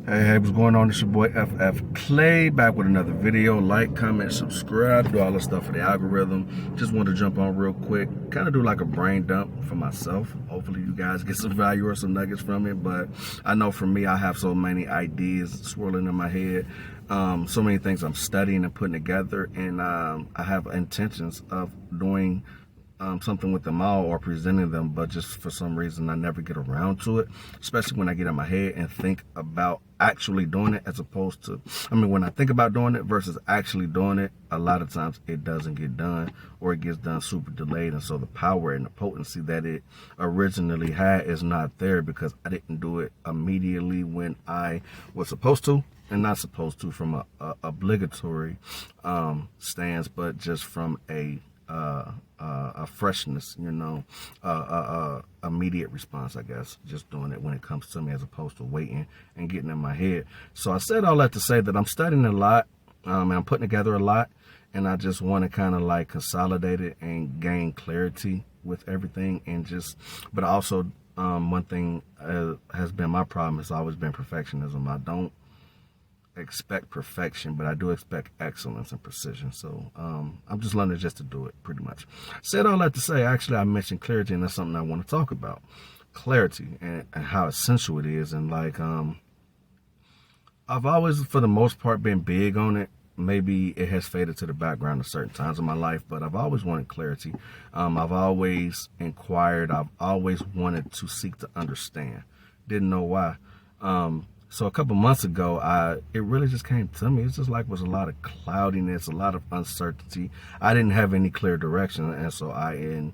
Hey, what's going on? It's your boy FF Clay back with another video. Like, comment, subscribe, do all the stuff for the algorithm. Just wanted to jump on real quick, kind of do like a brain dump for myself. Hopefully you guys get some value or some nuggets from it. But I know for me, I have so many ideas swirling in my head. So many things I'm studying and putting together, and I have intentions of doing something with them all or presenting them, but just for some reason I never get around to it, especially when I get in my head and think about actually doing it as opposed to, when I think about doing it versus actually doing it, a lot of times it doesn't get done or it gets done super delayed. And so the power and the potency that it originally had is not there because I didn't do it immediately when I was supposed to. And not supposed to from a obligatory stance, but just from a freshness, immediate response, I guess, just doing it when it comes to me as opposed to waiting and getting in my head. So I said all that to say that I'm studying a lot, and I'm putting together a lot, and I just want to kind of like consolidate it and gain clarity with everything. And just, but also one thing has been my problem has always been perfectionism. I don't expect perfection, but I do expect excellence and precision. So I'm just learning just to do it, pretty much. Said all that to say, actually, I mentioned clarity, and that's something I want to talk about. Clarity and how essential it is. And like, I've always, for the most part, been big on it. Maybe it has faded to the background at certain times in my life, but I've always wanted clarity. I've always inquired. I've always wanted to seek to understand. Didn't know why. So a couple months ago, it really just came to me. It's just like was a lot of cloudiness, a lot of uncertainty. I didn't have any clear direction, and so I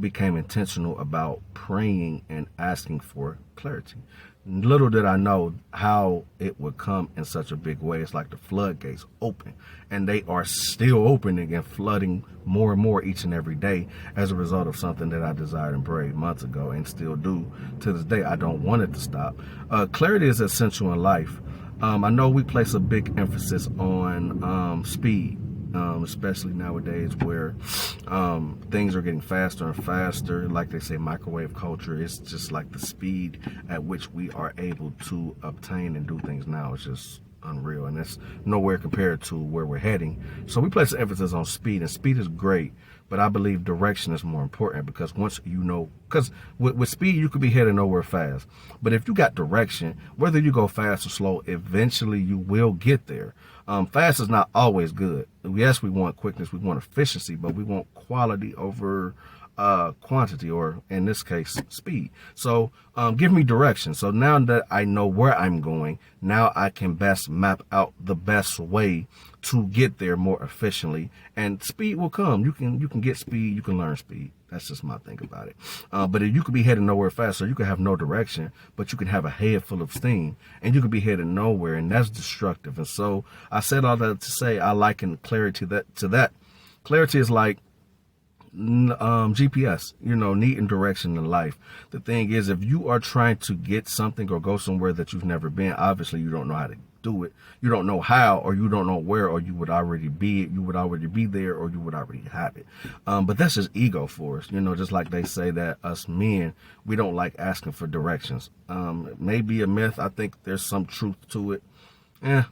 became intentional about praying and asking for clarity. Little did I know how it would come in such a big way. It's like the floodgates open, and they are still opening and flooding more and more each and every day as a result of something that I desired and prayed months ago and still do to this day. I don't want it to stop. Clarity is essential in life. I know we place a big emphasis on speed. Especially nowadays where things are getting faster and faster. Like they say, microwave culture. It's just like the speed at which we are able to obtain and do things now is just unreal, and it's nowhere compared to where we're heading. So we place an emphasis on speed, and speed is great, but I believe direction is more important, because once you know, because with speed you could be heading nowhere fast, but if you got direction, whether you go fast or slow, eventually you will get there. Fast is not always good. Yes, we want quickness, we want efficiency, but we want quality over quantity, or in this case, speed. So give me direction. So now that I know where I'm going, now I can best map out the best way to get there more efficiently, and speed will come. You can get speed, you can learn speed. That's just my thing about it. But you could be heading nowhere fast, so you could have no direction, but you can have a head full of steam, and you could be heading nowhere, and that's destructive. And so I said all that to say I liken clarity to that. Clarity is like GPS, needing direction in life. The thing is, if you are trying to get something or go somewhere that you've never been, obviously you don't know how to do it. You don't know how, or you don't know where, or you would already be it. You would already be there, or you would already have it. But that's just ego for us, just like they say that us men, we don't like asking for directions. It may be a myth. I think there's some truth to it.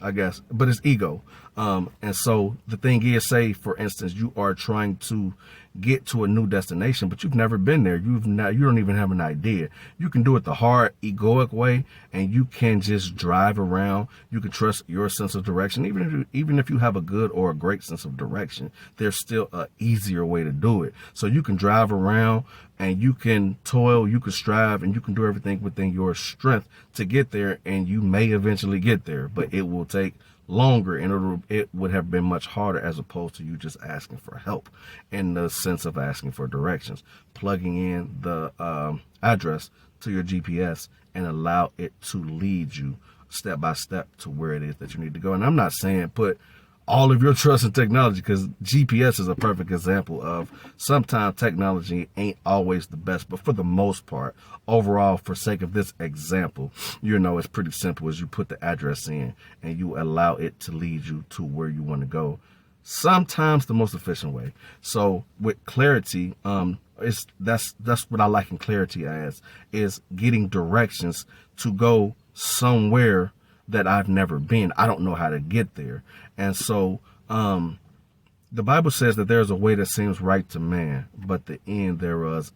I guess, but it's ego. And so the thing is, say for instance, you are trying to get to a new destination, but you've never been there. You don't even have an idea. You can do it the hard, egoic way, and you can just drive around. You can trust your sense of direction. Even if you have a good or a great sense of direction, there's still a easier way to do it. So you can drive around, and you can toil, you can strive, and you can do everything within your strength to get there, and you may eventually get there, but it will take longer, and it would have been much harder, as opposed to you just asking for help in the sense of asking for directions, plugging in the address to your GPS and allow it to lead you step by step to where it is that you need to go. And I'm not saying put all of your trust in technology, because GPS is a perfect example of sometimes technology ain't always the best, but for the most part, overall, for sake of this example, it's pretty simple. As you put the address in and you allow it to lead you to where you want to go, sometimes the most efficient way. So with clarity, that's what I like in clarity as, is getting directions to go somewhere that I've never been. I don't know how to get there. And so the Bible says that there's a way that seems right to man, but the end thereof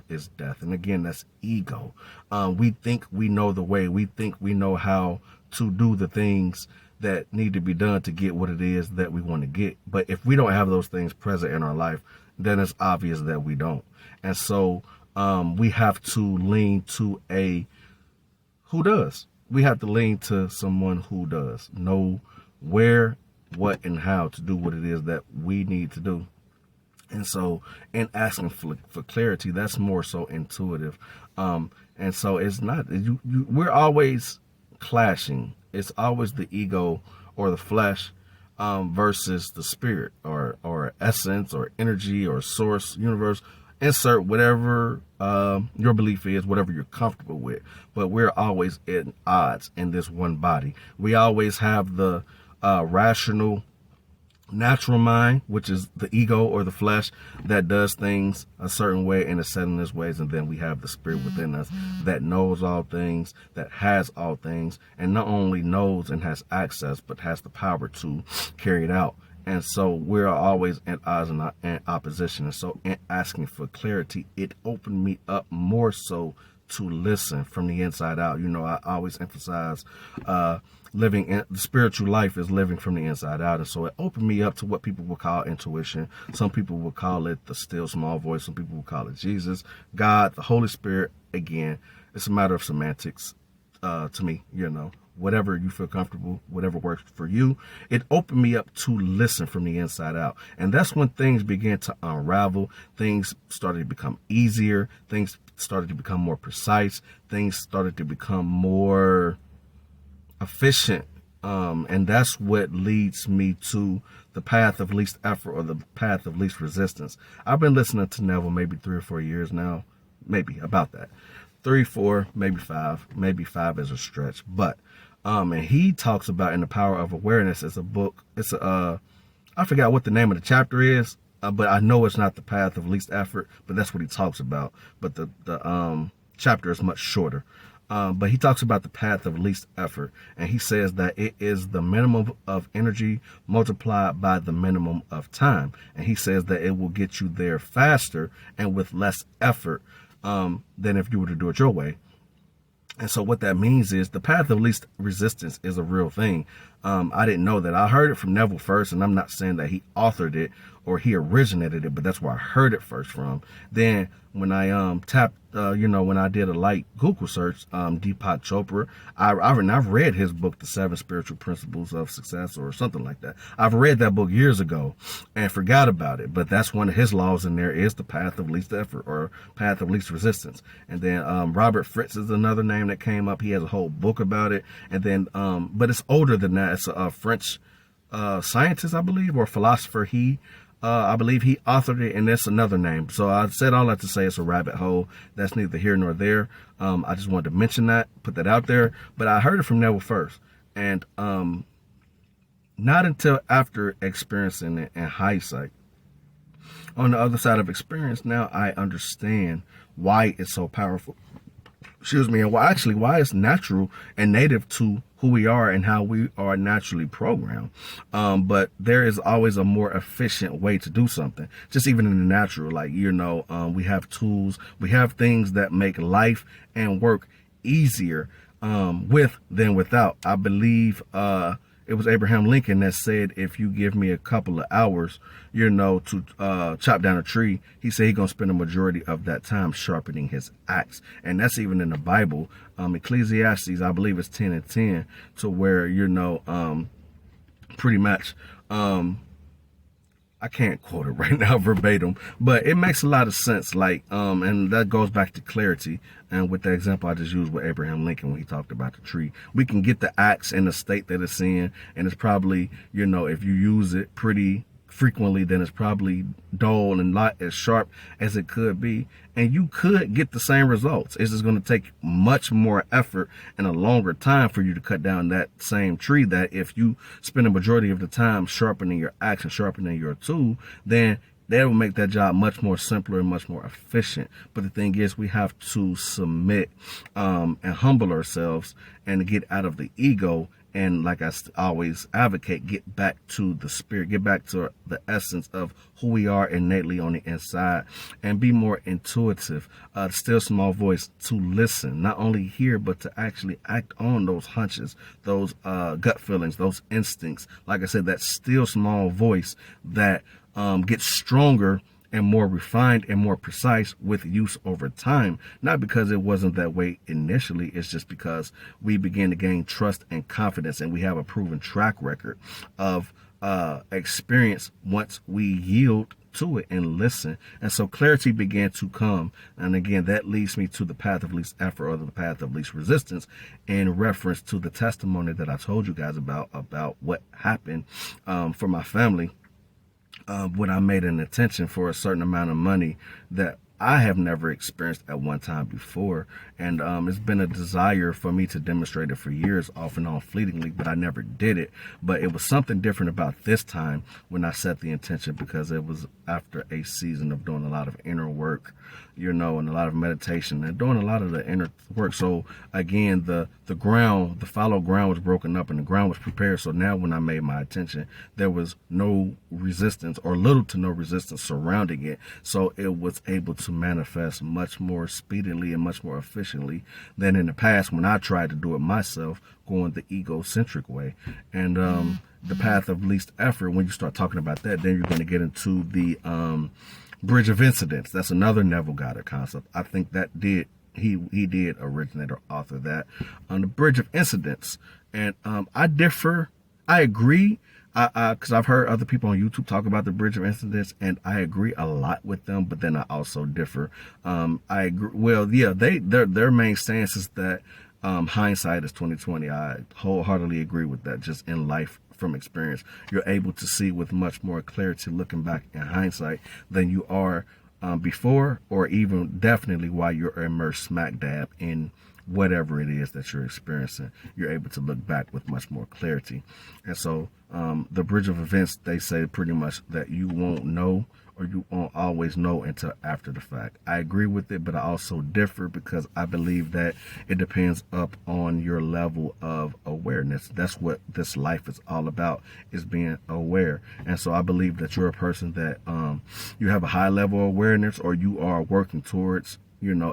is death. And again, that's ego. We think we know the way. We think we know how to do the things that need to be done to get what it is that we want to get. But if we don't have those things present in our life, then it's obvious that we don't. And so we have to lean to a who does. We have to lean to someone who does know where, what, and how to do what it is that we need to do. And so in asking for clarity, that's more so intuitive. And so it's not, we're always clashing. It's always the ego or the flesh versus the spirit or essence or energy or source, universe. Insert whatever your belief is, whatever you're comfortable with. But we're always at odds in this one body. We always have the rational, natural mind, which is the ego or the flesh that does things a certain way and is set in its ways. And then we have the spirit within us that knows all things, that has all things, and not only knows and has access, but has the power to carry it out. And so we're always at odds and opposition. And so in asking for clarity, it opened me up more so to listen from the inside out. You know, I always emphasize living in the spiritual life is living from the inside out. And so it opened me up to what people will call intuition. Some people will call it the still small voice. Some people will call it Jesus, God, the Holy Spirit. Again, it's a matter of semantics to me, you know. Whatever you feel comfortable, whatever works for you. It opened me up to listen from the inside out. And that's when things began to unravel. Things started to become easier. Things started to become more precise. Things started to become more efficient. And that's what leads me to the path of least effort or the path of least resistance. I've been listening to Neville maybe 3 or 4 years now. Maybe about that. 3, 4, maybe 5. Maybe 5 is a stretch. But and he talks about in the Power of Awareness. It's a book. It's I forgot what the name of the chapter is, but I know it's not the path of least effort. But that's what he talks about. But the chapter is much shorter. But he talks about the path of least effort, and he says that it is the minimum of energy multiplied by the minimum of time. And he says that it will get you there faster and with less effort than if you were to do it your way. And so what that means is the path of least resistance is a real thing. I didn't know that. I heard it from Neville first, and I'm not saying that he authored it or he originated it, but that's where I heard it first from. Then when I tapped, when I did a light Google search, Deepak Chopra, I've read his book, The 7 Spiritual Principles of Success, or something like that. I've read that book years ago and forgot about it, but that's one of his laws in there is the path of least effort or path of least resistance. And then Robert Fritz is another name that came up. He has a whole book about it. And then, but it's older than that. It's a French scientist, I believe, or philosopher. I believe he authored it, and that's another name. So I said all that to say it's a rabbit hole. That's neither here nor there. I just wanted to mention that, put that out there. But I heard it from Neville first. And not until after experiencing it in hindsight. On the other side of experience, now I understand why it's so powerful. Excuse me, and why it's natural and native to who we are and how we are naturally programmed. But there is always a more efficient way to do something, just even in the natural. Like, we have tools, we have things that make life and work easier with than without. I believe it was Abraham Lincoln that said, if you give me a couple of hours, to chop down a tree, he said he's going to spend a majority of that time sharpening his axe. And that's even in the Bible. Ecclesiastes, I believe it's 10:10, to where, pretty much, I can't quote it right now verbatim, but it makes a lot of sense. Like, and that goes back to clarity. And with the example I just used with Abraham Lincoln when he talked about the tree, we can get the axe in the state that it's in, and it's probably, if you use it pretty frequently, then it's probably dull and not as sharp as it could be, and you could get the same results. It's just going to take much more effort and a longer time for you to cut down that same tree, that if you spend a majority of the time sharpening your axe and sharpening your tool, then that will make that job much more simpler and much more efficient. But the thing is, we have to submit and humble ourselves and get out of the ego and like I always advocate, get back to the spirit, get back to the essence of who we are innately on the inside, and be more intuitive. Still small voice, to listen, not only hear, but to actually act on those hunches, those gut feelings, those instincts. Like I said, that still small voice that gets stronger and more refined and more precise with use over time. Not because it wasn't that way initially, it's just because we begin to gain trust and confidence, and we have a proven track record of experience once we yield to it and listen. And so clarity began to come. And again, that leads me to the path of least effort, or the path of least resistance, in reference to the testimony that I told you guys about what happened for my family. When I made an intention for a certain amount of money that I have never experienced at one time before. And it's been a desire for me to demonstrate it for years, off and on fleetingly, but I never did it. But it was something different about this time when I set the intention, because it was after a season of doing a lot of inner work, and a lot of meditation and doing a lot of the inner work. So again, the fallow ground was broken up and the ground was prepared. So now when I made my intention, there was no resistance, or little to no resistance surrounding it. So it was able to manifest much more speedily and much more efficiently than in the past when I tried to do it myself, going the egocentric way. And the path of least effort, when you start talking about that, then you're going to get into the bridge of incidents. That's another Neville Goddard concept. I think that he did originate or author that on the bridge of incidents. And I differ. I agree. Because I've heard other people on YouTube talk about the bridge of incidents, and I agree a lot with them, but then I also differ. I agree. Well, yeah, their main stance is that hindsight is 2020. I wholeheartedly agree with that. Just in life, from experience, you're able to see with much more clarity looking back in hindsight than you are before, or even definitely while you're immersed smack dab in whatever it is that you're experiencing. You're able to look back with much more clarity. And so the bridge of events, they say pretty much that you won't know, or you won't always know until after the fact. I agree with it, but I also differ, because I believe that it depends up on your level of awareness. That's what this life is all about, is being aware. And so I believe that you're a person that you have a high level of awareness, or you are working towards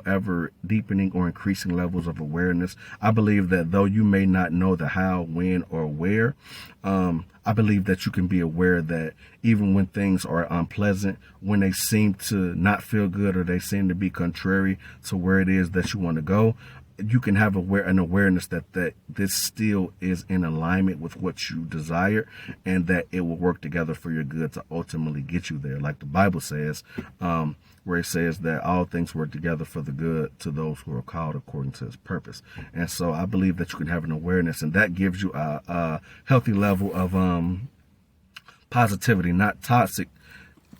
ever deepening or increasing levels of awareness. I believe that though you may not know the how, when, or where, I believe that you can be aware that even when things are unpleasant, when they seem to not feel good, or they seem to be contrary to where it is that you want to go, you can have an awareness that this still is in alignment with what you desire, and that it will work together for your good to ultimately get you there. Like the Bible says, where it says that all things work together for the good to those who are called according to his purpose. And so I believe that you can have an awareness, and that gives you a healthy level of positivity, not toxic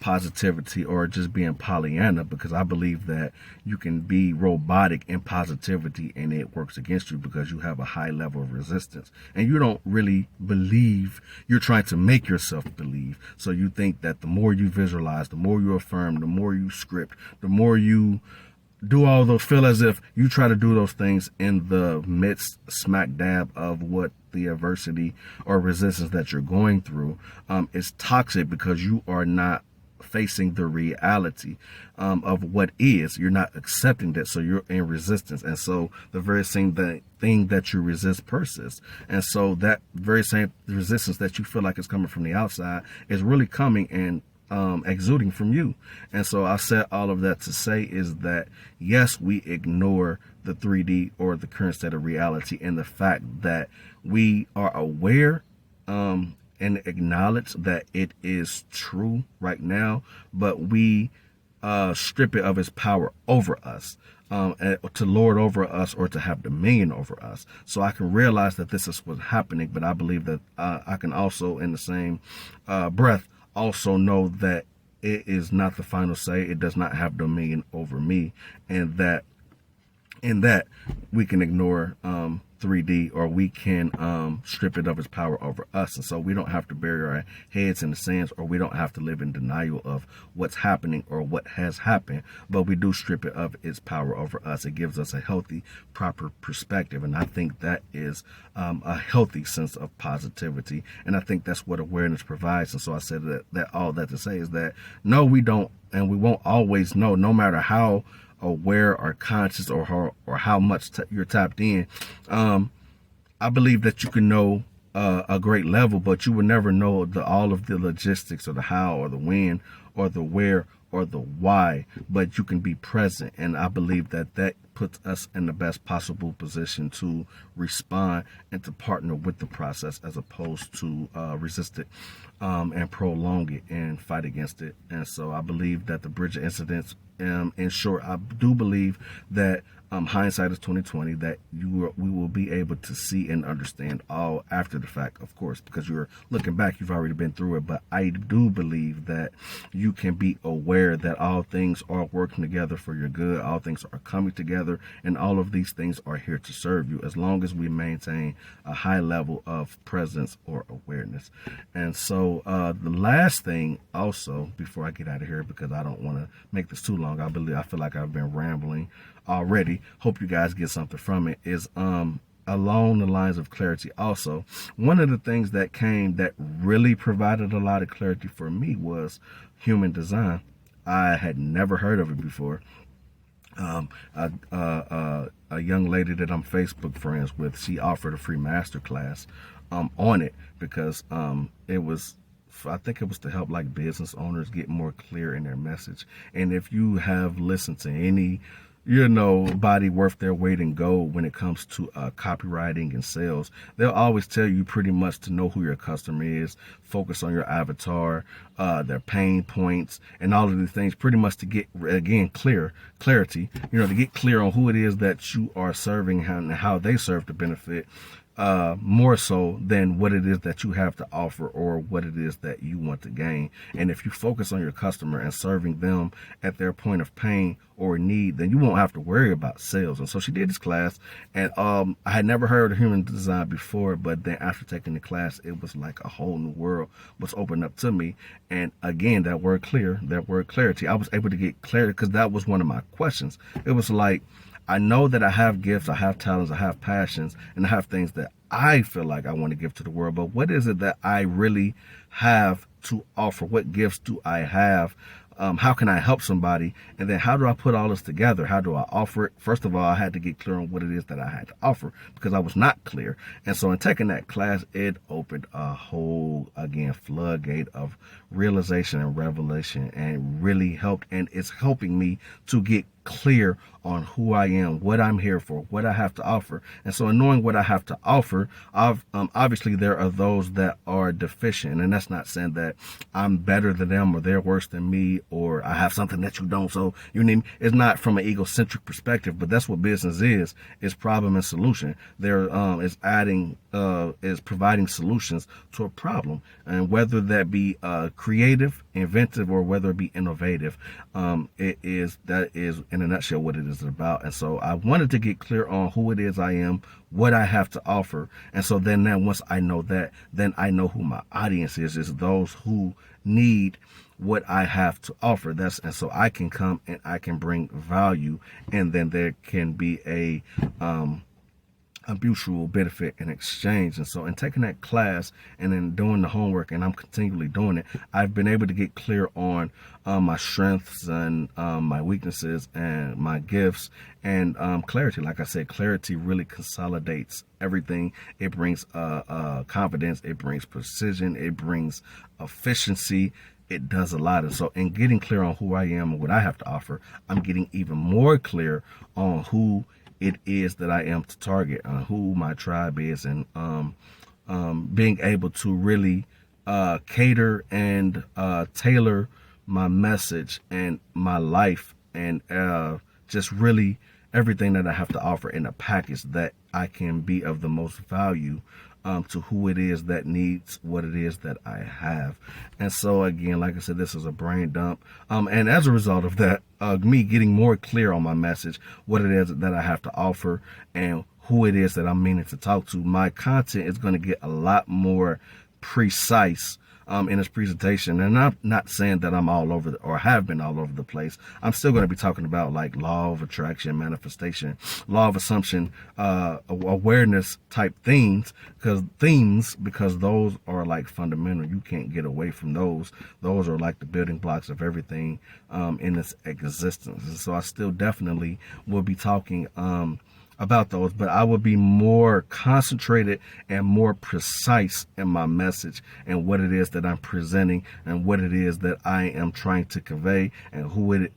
positivity or just being Pollyanna, because I believe that you can be robotic in positivity and it works against you, because you have a high level of resistance and you don't really believe. You're trying to make yourself believe. So you think that the more you visualize, the more you affirm, the more you script, the more you do all those, feel as if you try to do those things in the midst, smack dab of what the adversity or resistance that you're going through is toxic, because you are not facing the reality of what is. You're not accepting that, so you're in resistance. And so the very same thing that you resist persists. And so that very same resistance that you feel like is coming from the outside is really coming and exuding from you. And so I said all of that to say is that, yes, we ignore the 3D or the current state of reality, and the fact that we are aware and acknowledge that it is true right now, but we strip it of its power over us, to lord over us or to have dominion over us. So I can realize that this is what's happening, but I believe that I can also, in the same breath, also know that it is not the final say. It does not have dominion over me, and that in that we can ignore 3D, or we can strip it of its power over us. And so we don't have to bury our heads in the sands, or we don't have to live in denial of what's happening or what has happened, but we do strip it of its power over us. It gives us a healthy, proper perspective. And I think that is a healthy sense of positivity. And I think that's what awareness provides. And so I said that all that to say is that no, we don't, and we won't always know, no matter how aware or conscious or how much you're tapped in. I believe that you can know a great level, but you will never know all of the logistics, or the how, or the when, or the where, or the why, but you can be present. And I believe that puts us in the best possible position to respond and to partner with the process, as opposed to resist it and prolong it and fight against it. And so I believe that the Bridget incidents, in short, I do believe that hindsight is 2020, that we will be able to see and understand all after the fact, of course, because you're looking back, you've already been through it. But I do believe that you can be aware that all things are working together for your good, all things are coming together, and all of these things are here to serve you, as long as we maintain a high level of presence or awareness. And so the last thing also, before I get out of here, because I don't want to make this too long, I feel like I've been rambling already, hope you guys get something from it, is along the lines of clarity. Also, one of the things that really provided a lot of clarity for me was human design. I had never heard of it before. A young lady that I'm Facebook friends with, she offered a free masterclass on it, because I think it was to help like business owners get more clear in their message. And if you have listened to any body worth their weight in gold when it comes to copywriting and sales, they'll always tell you pretty much to know who your customer is, focus on your avatar, their pain points, and all of these things, pretty much to get, again, clarity, to get clear on who it is that you are serving and how they serve to benefit, more so than what it is that you have to offer or what it is that you want to gain. And if you focus on your customer and serving them at their point of pain or need, then you won't have to worry about sales. And so she did this class, and I had never heard of human design before, but then after taking the class, it was like a whole new world was opened up to me. And again, that word clarity, I was able to get clarity, because that was one of my questions. It was like, I know that I have gifts, I have talents, I have passions, and I have things that I feel like I want to give to the world. But what is it that I really have to offer? What gifts do I have? How can I help somebody? And then how do I put all this together? How do I offer it? First of all, I had to get clear on what it is that I had to offer, because I was not clear. And so in taking that class, it opened a whole, again, floodgate of realization and revelation, and really helped. And it's helping me to get clear on who I am, what I'm here for, what I have to offer. And so in knowing what I have to offer, obviously there are those that are deficient, and that's not saying that I'm better than them or they're worse than me or I have something that you don't. So you need, it's not from an egocentric perspective, but that's what business is problem and solution. There is providing solutions to a problem, and whether that be creative, inventive, or whether it be innovative, that is in a nutshell what it is about. And so I wanted to get clear on who it is I am, what I have to offer. And so then once I know that, then I know who my audience is those who need what I have to offer. And so I can come and I can bring value, and then there can be a mutual benefit and exchange. And so in taking that class and then doing the homework, and I'm continually doing it, I've been able to get clear on my strengths and my weaknesses and my gifts, and clarity. Like I said, clarity really consolidates everything. It brings confidence, it brings precision, it brings efficiency. It does a lot. And so in getting clear on who I am and what I have to offer, I'm getting even more clear on who it is that I am to target, who my tribe is, and being able to really cater and tailor my message and my life, and just really everything that I have to offer in a package that I can be of the most value to who it is that needs what it is that I have. And so again, like I said, this is a brain dump. And as a result of that, me getting more clear on my message, what it is that I have to offer, and who it is that I'm meaning to talk to. My content is going to get a lot more precise in this presentation. And I'm not saying that I'm all over or have been all over the place. I'm still going to be talking about like law of attraction, manifestation, law of assumption, awareness type because those are like fundamental. You can't get away from those. Those are like the building blocks of everything in this existence. And so I still definitely will be talking about those, but I will be more concentrated and more precise in my message and what it is that I'm presenting and what it is that I am trying to convey and who it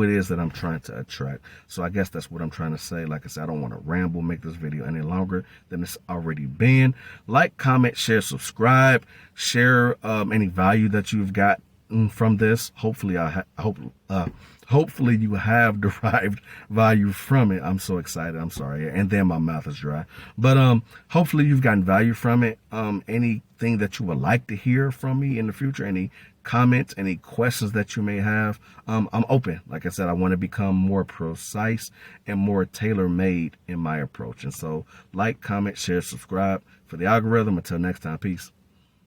is that I'm trying to attract. So I guess that's what I'm trying to say. Like I said, I don't want to ramble, make this video any longer than it's already been. Like, comment, share, subscribe, share any value that you've got from this. Hopefully hopefully you have derived value from it. I'm so excited. I'm sorry. And then my mouth is dry. But hopefully you've gotten value from it. Anything that you would like to hear from me in the future, any comments, any questions that you may have, I'm open. Like I said, I want to become more precise and more tailor-made in my approach. And so like, comment, share, subscribe for the algorithm. Until next time, peace.